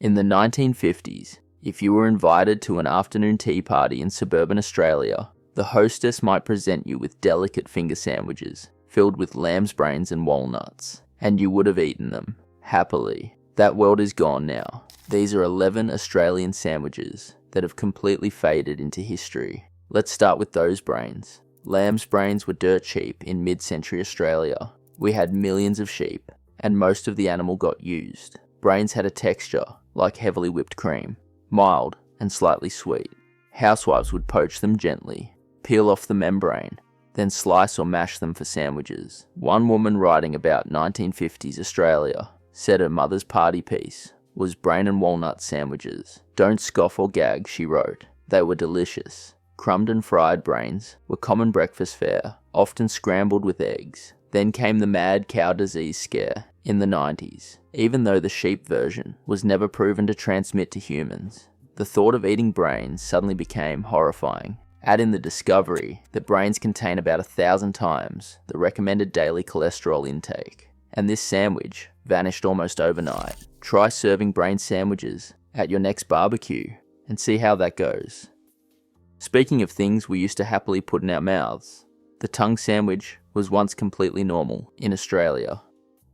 In the 1950s, if you were invited to an afternoon tea party in suburban Australia, the hostess might present you with delicate finger sandwiches filled with lamb's brains and walnuts, and you would have eaten them, happily. That world is gone now. These are 11 Australian sandwiches that have completely faded into history. Let's start with those brains. Lamb's brains were dirt cheap in mid-century Australia. We had millions of sheep, and most of the animal got used. Brains had a texture like heavily whipped cream, mild and slightly sweet. Housewives would poach them gently, peel off the membrane, then slice or mash them for sandwiches. One woman writing about 1950s Australia said her mother's party piece was brain and walnut sandwiches. Don't scoff or gag, she wrote. They were delicious. Crumbed and fried brains were common breakfast fare, often scrambled with eggs. Then came the mad cow disease scare in the 90s. Even though the sheep version was never proven to transmit to humans, the thought of eating brains suddenly became horrifying. Add in the discovery that brains contain about 1,000 times the recommended daily cholesterol intake, and this sandwich vanished almost overnight. Try serving brain sandwiches at your next barbecue and see how that goes. Speaking of things we used to happily put in our mouths, the tongue sandwich was once completely normal in Australia.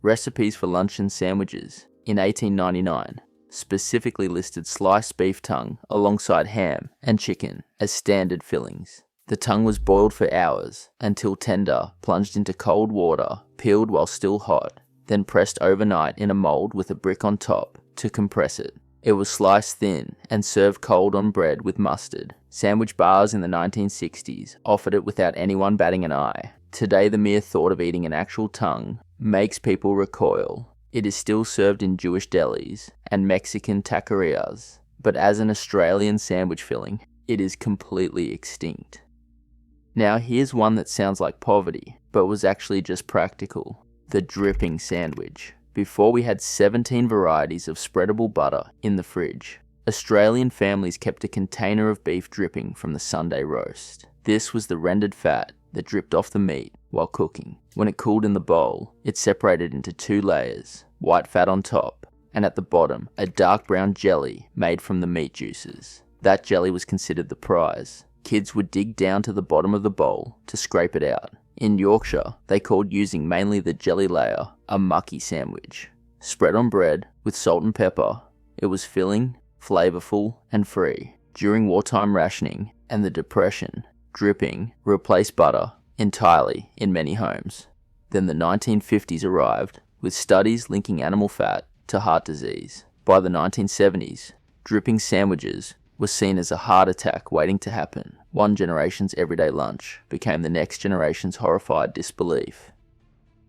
Recipes for luncheon sandwiches in 1899 specifically listed sliced beef tongue alongside ham and chicken as standard fillings. The tongue was boiled for hours until tender, plunged into cold water, peeled while still hot, then pressed overnight in a mold with a brick on top to compress it. It was sliced thin and served cold on bread with mustard. Sandwich bars in the 1960s offered it without anyone batting an eye. Today, the mere thought of eating an actual tongue makes people recoil. It is still served in Jewish delis and Mexican taquerias, but as an Australian sandwich filling, it is completely extinct. Now here's one that sounds like poverty, but was actually just practical. The dripping sandwich. Before we had 17 varieties of spreadable butter in the fridge, Australian families kept a container of beef dripping from the Sunday roast. This was the rendered fat that dripped off the meat while cooking. When it cooled in the bowl, it separated into 2 layers, white fat on top, and at the bottom, a dark brown jelly made from the meat juices. That jelly was considered the prize. Kids would dig down to the bottom of the bowl to scrape it out. In Yorkshire, they called using mainly the jelly layer a mucky sandwich. Spread on bread with salt and pepper, it was filling, flavourful, and free. During wartime rationing and the Depression, dripping replaced butter entirely in many homes. Then the 1950s arrived, with studies linking animal fat to heart disease. By the 1970s, dripping sandwiches was seen as a heart attack waiting to happen. One generation's everyday lunch became the next generation's horrified disbelief.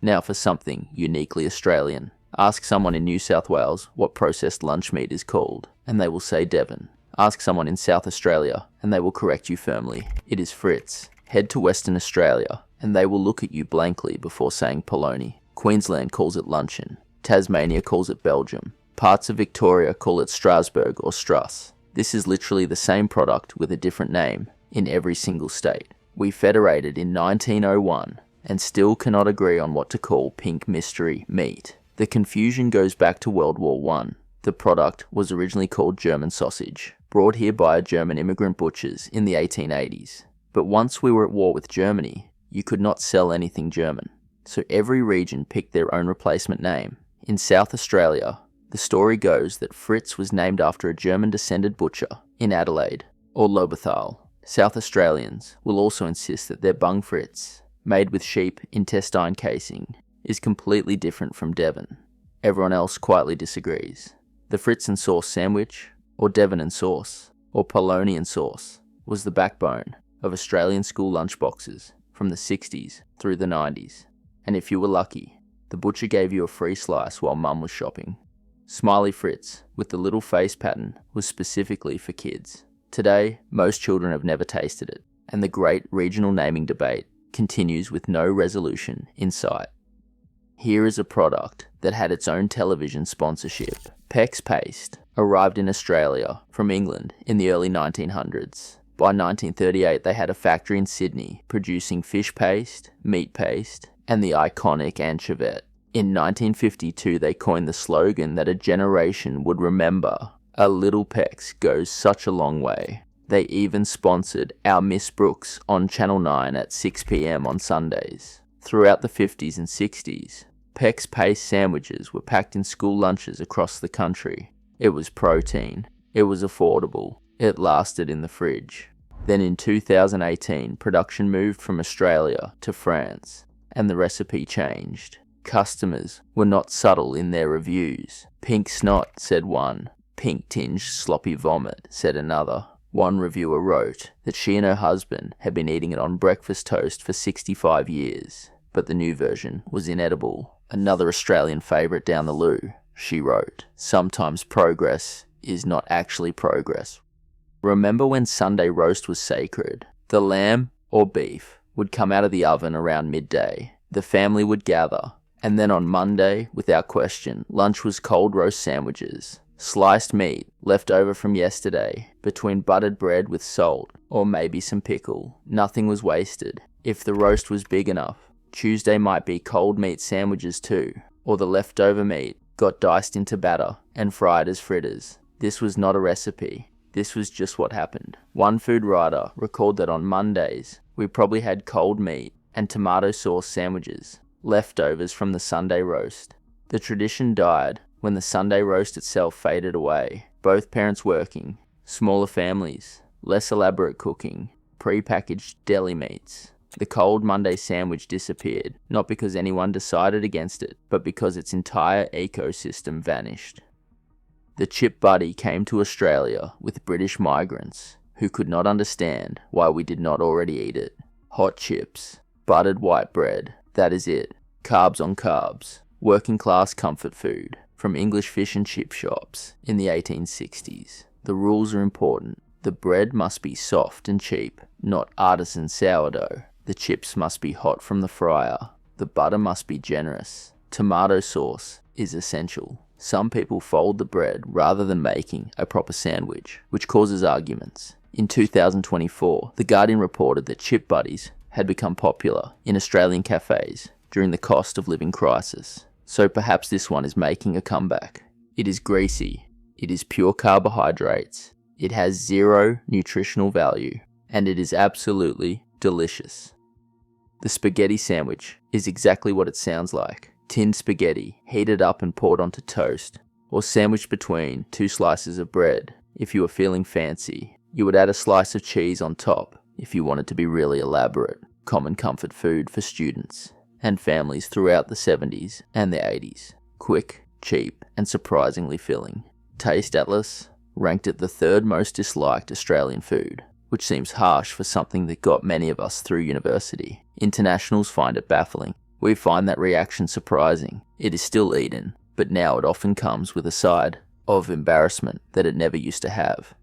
Now for something uniquely Australian. Ask someone in New South Wales what processed lunch meat is called, and they will say Devon. Ask someone in South Australia, and they will correct you firmly. It is Fritz. Head to Western Australia, and they will look at you blankly before saying polony. Queensland calls it luncheon. Tasmania calls it Belgium. Parts of Victoria call it Strasbourg or Struss. This is literally the same product with a different name in every single state. We federated in 1901 and still cannot agree on what to call pink mystery meat. The confusion goes back to World War I. The product was originally called German sausage, brought here by German immigrant butchers in the 1880s. But once we were at war with Germany, you could not sell anything German. So every region picked their own replacement name. In South Australia, the story goes that Fritz was named after a German-descended butcher in Adelaide, or Lobethal. South Australians will also insist that their bung Fritz, made with sheep intestine casing, is completely different from Devon. Everyone else quietly disagrees. The Fritz and sauce sandwich, or Devon and sauce, or polony and sauce, was the backbone of Australian school lunchboxes from the 60s through the 90s. And if you were lucky, the butcher gave you a free slice while mum was shopping. Smiley Fritz, with the little face pattern, was specifically for kids. Today, most children have never tasted it, and the great regional naming debate continues with no resolution in sight. Here is a product that had its own television sponsorship. Peck's Paste arrived in Australia from England in the early 1900s. By 1938, they had a factory in Sydney producing fish paste, meat paste, and the iconic anchovette. In 1952, they coined the slogan that a generation would remember, "A little Pecs goes such a long way." They even sponsored Our Miss Brooks on Channel 9 at 6 p.m. on Sundays. Throughout the 50s and 60s, Pecs Pace sandwiches were packed in school lunches across the country. It was protein, it was affordable, it lasted in the fridge. Then in 2018, production moved from Australia to France, and the recipe changed. Customers were not subtle in their reviews. "Pink snot," said one. "Pink-tinged sloppy vomit," said another. One reviewer wrote that she and her husband had been eating it on breakfast toast for 65 years, but the new version was inedible. Another Australian favourite down the loo, she wrote, "Sometimes progress is not actually progress." Remember when Sunday roast was sacred? The lamb or beef would come out of the oven around midday. The family would gather, and then on Monday, without question, lunch was cold roast sandwiches. Sliced meat, left over from yesterday, between buttered bread with salt, or maybe some pickle. Nothing was wasted. If the roast was big enough, Tuesday might be cold meat sandwiches too, or the leftover meat got diced into batter and fried as fritters. This was not a recipe. This was just what happened. One food writer recalled that on Mondays, we probably had cold meat and tomato sauce sandwiches, leftovers from the Sunday roast. The tradition died when the Sunday roast itself faded away, both parents working, smaller families, less elaborate cooking, pre-packaged deli meats. The cold Monday sandwich disappeared, not because anyone decided against it, but because its entire ecosystem vanished. The chip buddy came to Australia with British migrants who could not understand why we did not already eat it. Hot chips, buttered white bread, that is it. Carbs on carbs, working class comfort food from English fish and chip shops in the 1860s. The rules are important. The bread must be soft and cheap, not artisan sourdough. The chips must be hot from the fryer. The butter must be generous. Tomato sauce is essential. Some people fold the bread rather than making a proper sandwich, which causes arguments. In 2024, The Guardian reported that chip buddies had become popular in Australian cafés during the cost of living crisis. So perhaps this one is making a comeback. It is greasy, it is pure carbohydrates, it has zero nutritional value, and it is absolutely delicious. The spaghetti sandwich is exactly what it sounds like. Tinned spaghetti, heated up and poured onto toast, or sandwiched between two slices of bread. If you were feeling fancy, you would add a slice of cheese on top if you wanted to be really elaborate. Common comfort food for students and families throughout the 70s and the 80s. Quick, cheap, and surprisingly filling. Taste Atlas ranked it the third most disliked Australian food, which seems harsh for something that got many of us through university. Internationals find it baffling. We find that reaction surprising. It is still eaten, but now it often comes with a side of embarrassment that it never used to have.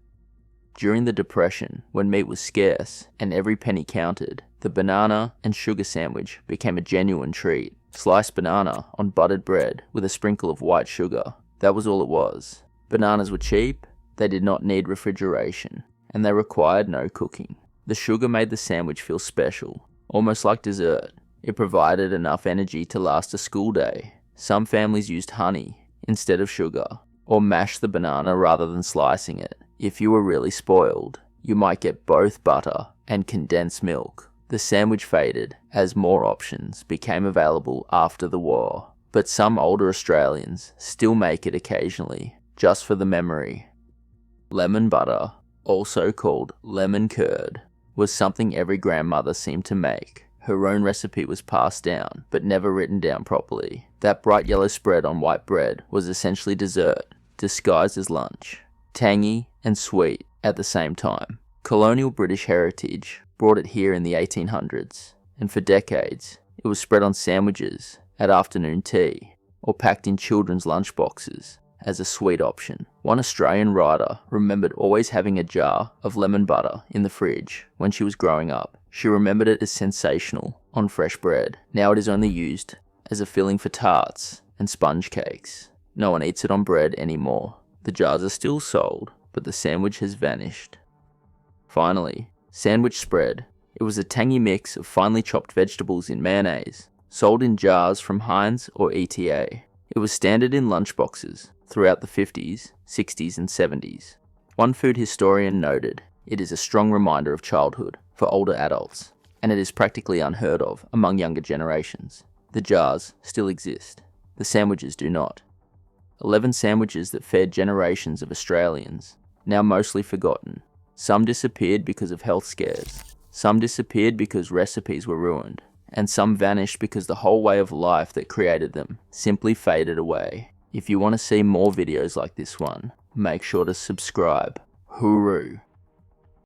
During the Depression, when meat was scarce and every penny counted, the banana and sugar sandwich became a genuine treat. Sliced banana on buttered bread with a sprinkle of white sugar. That was all it was. Bananas were cheap, they did not need refrigeration, and they required no cooking. The sugar made the sandwich feel special, almost like dessert. It provided enough energy to last a school day. Some families used honey instead of sugar, or mashed the banana rather than slicing it. If you were really spoiled, you might get both butter and condensed milk. The sandwich faded as more options became available after the war, but some older Australians still make it occasionally, just for the memory. Lemon butter, also called lemon curd, was something every grandmother seemed to make. Her own recipe was passed down, but never written down properly. That bright yellow spread on white bread was essentially dessert, disguised as lunch. Tangy and sweet at the same time. Colonial British heritage brought it here in the 1800s, and for decades, it was spread on sandwiches at afternoon tea, or packed in children's lunchboxes as a sweet option. One Australian writer remembered always having a jar of lemon butter in the fridge when she was growing up. She remembered it as sensational on fresh bread. Now it is only used as a filling for tarts and sponge cakes. No one eats it on bread anymore. The jars are still sold, but the sandwich has vanished. Finally, sandwich spread. It was a tangy mix of finely chopped vegetables in mayonnaise, sold in jars from Heinz or ETA. It was standard in lunchboxes throughout the 50s, 60s and 70s. One food historian noted, "It is a strong reminder of childhood for older adults, and it is practically unheard of among younger generations. The jars still exist. The sandwiches do not." 11 sandwiches that fed generations of Australians, now mostly forgotten. Some disappeared because of health scares. Some disappeared because recipes were ruined. And some vanished because the whole way of life that created them simply faded away. If you want to see more videos like this one, make sure to subscribe. Hooroo!